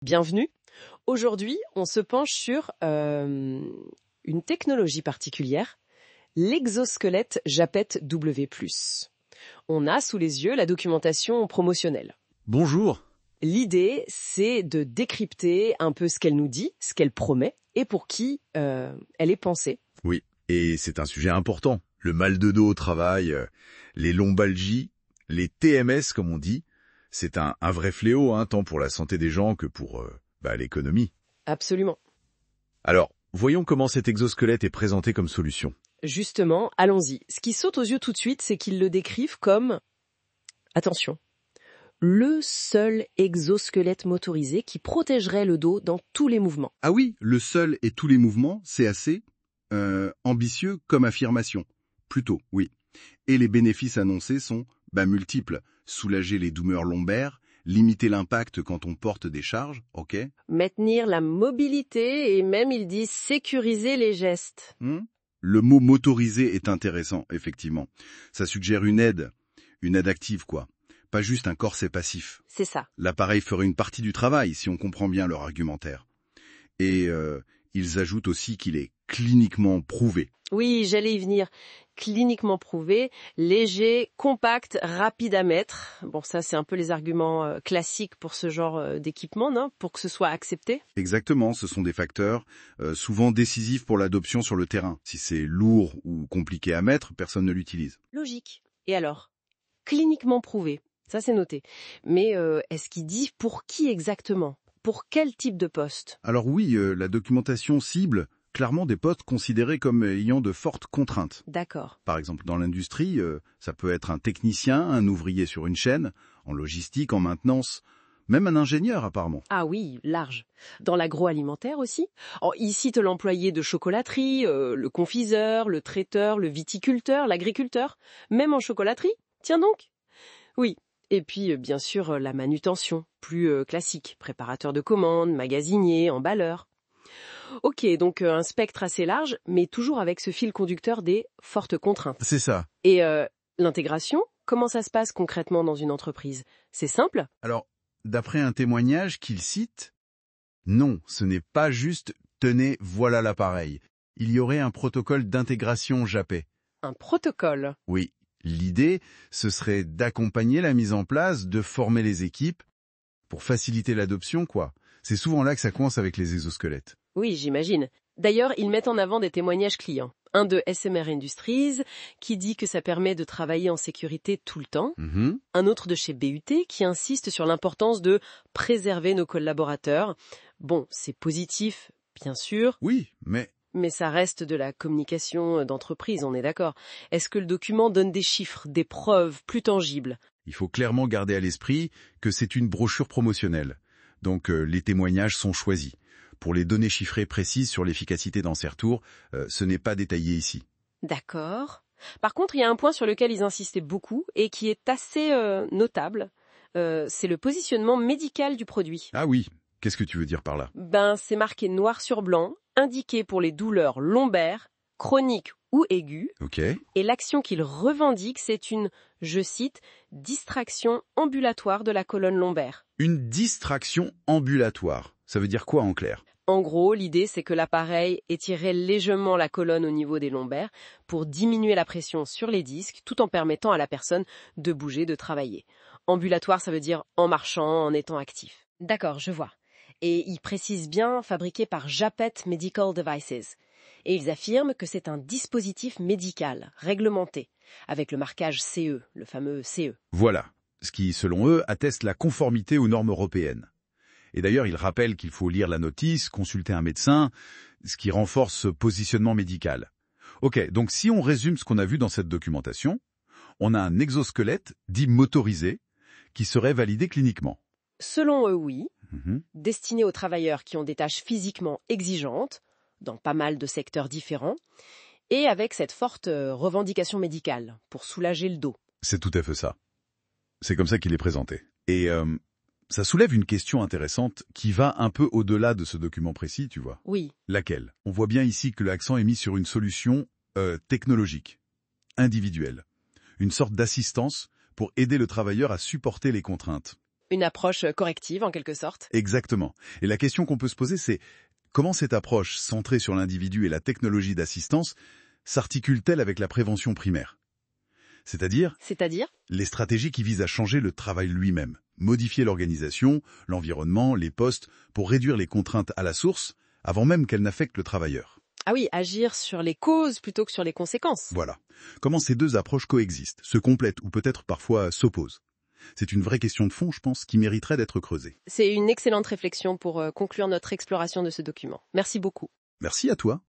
Bienvenue. Aujourd'hui, on se penche sur une technologie particulière, l'exosquelette Japet W+. On a sous les yeux la documentation promotionnelle. Bonjour. L'idée, c'est de décrypter un peu ce qu'elle nous dit, ce qu'elle promet, et pour qui elle est pensée. Oui, et c'est un sujet important. Le mal de dos au travail, les lombalgies, les TMS comme on dit, c'est un vrai fléau, tant pour la santé des gens que pour l'économie. Absolument. Alors, voyons comment cet exosquelette est présenté comme solution. Justement, allons-y. Ce qui saute aux yeux tout de suite, c'est qu'ils le décrivent comme, attention, le seul exosquelette motorisé qui protégerait le dos dans tous les mouvements. Ah oui, le seul et tous les mouvements, c'est assez ambitieux comme affirmation. Plutôt, oui. Et les bénéfices annoncés sont multiples. Soulager les douleurs lombaires, limiter l'impact quand on porte des charges, ok. Maintenir la mobilité et même, ils disent, sécuriser les gestes. Le mot motorisé est intéressant, effectivement. Ça suggère une aide active, quoi. Pas juste un corset passif. C'est ça. L'appareil ferait une partie du travail, si on comprend bien leur argumentaire. Et ils ajoutent aussi qu'il est cliniquement prouvé. Oui, j'allais y venir. Cliniquement prouvé, léger, compact, rapide à mettre. Bon, ça, c'est un peu les arguments classiques pour ce genre d'équipement, non ? Pour que ce soit accepté. Exactement, ce sont des facteurs souvent décisifs pour l'adoption sur le terrain. Si c'est lourd ou compliqué à mettre, personne ne l'utilise. Logique. Et alors ? Cliniquement prouvé. Ça, c'est noté. Mais est-ce qu'il dit pour qui exactement ? Pour quel type de poste ? Alors oui, la documentation cible clairement des postes considérés comme ayant de fortes contraintes. D'accord. Par exemple, dans l'industrie, ça peut être un technicien, un ouvrier sur une chaîne, en logistique, en maintenance, même un ingénieur apparemment. Ah oui, large. Dans l'agroalimentaire aussi. Il cite l'employé de chocolaterie, le confiseur, le traiteur, le viticulteur, l'agriculteur, même en chocolaterie. Tiens donc. Oui. Et puis, bien sûr, la manutention, plus classique, préparateur de commandes, magasinier, emballeur. Ok, donc un spectre assez large, mais toujours avec ce fil conducteur des fortes contraintes. C'est ça. Et l'intégration, comment ça se passe concrètement dans une entreprise ? C'est simple ? Alors, d'après un témoignage qu'il cite, non, ce n'est pas juste « tenez, voilà l'appareil ». Il y aurait un protocole d'intégration Japet. Un protocole ? Oui. L'idée, ce serait d'accompagner la mise en place, de former les équipes pour faciliter l'adoption, quoi. C'est souvent là que ça coince avec les exosquelettes. Oui, j'imagine. D'ailleurs, ils mettent en avant des témoignages clients. Un de SMR Industries qui dit que ça permet de travailler en sécurité tout le temps. Un autre de chez BUT qui insiste sur l'importance de préserver nos collaborateurs. Bon, c'est positif, bien sûr. Oui, Mais ça reste de la communication d'entreprise, on est d'accord. Est-ce que le document donne des chiffres, des preuves plus tangibles ? il faut clairement garder à l'esprit que c'est une brochure promotionnelle. Donc les témoignages sont choisis. Pour les données chiffrées précises sur l'efficacité dans ces retours, ce n'est pas détaillé ici. D'accord. Par contre, il y a un point sur lequel ils insistaient beaucoup et qui est assez notable. C'est le positionnement médical du produit. Ah oui, qu'est-ce que tu veux dire par là ? C'est marqué noir sur blanc, indiqué pour les douleurs lombaires, chroniques ou aiguës. Ok. Et l'action qu'ils revendiquent, c'est une, je cite, distraction ambulatoire de la colonne lombaire. Une distraction ambulatoire. Ça veut dire quoi en clair ? En gros, l'idée, c'est que l'appareil étirerait légèrement la colonne au niveau des lombaires pour diminuer la pression sur les disques tout en permettant à la personne de bouger, de travailler. Ambulatoire, ça veut dire en marchant, en étant actif. D'accord, je vois. Et ils précisent bien fabriqué par Japet Medical Devices. Et ils affirment que c'est un dispositif médical, réglementé, avec le marquage CE, le fameux CE. Voilà, ce qui, selon eux, atteste la conformité aux normes européennes. Et d'ailleurs, ils rappellent qu'il faut lire la notice, consulter un médecin, ce qui renforce ce positionnement médical. Ok, donc si on résume ce qu'on a vu dans cette documentation, on a un exosquelette dit motorisé qui serait validé cliniquement. Selon eux, oui, destiné aux travailleurs qui ont des tâches physiquement exigeantes, dans pas mal de secteurs différents, et avec cette forte revendication médicale pour soulager le dos. C'est tout à fait ça. C'est comme ça qu'il est présenté. Et ça soulève une question intéressante qui va un peu au-delà de ce document précis, tu vois. Oui. Laquelle ? On voit bien ici que l'accent est mis sur une solution technologique, individuelle, une sorte d'assistance pour aider le travailleur à supporter les contraintes. Une approche corrective, en quelque sorte. Exactement. Et la question qu'on peut se poser, c'est comment cette approche centrée sur l'individu et la technologie d'assistance s'articule-t-elle avec la prévention primaire? C'est-à-dire C'est-à-dire? les stratégies qui visent à changer le travail lui-même, modifier l'organisation, l'environnement, les postes, pour réduire les contraintes à la source, avant même qu'elles n'affectent le travailleur. Ah oui, agir sur les causes plutôt que sur les conséquences. Voilà. Comment ces deux approches coexistent, se complètent ou peut-être parfois s'opposent? C'est une vraie question de fond, je pense, qui mériterait d'être creusée. C'est une excellente réflexion pour conclure notre exploration de ce document. Merci beaucoup. Merci à toi.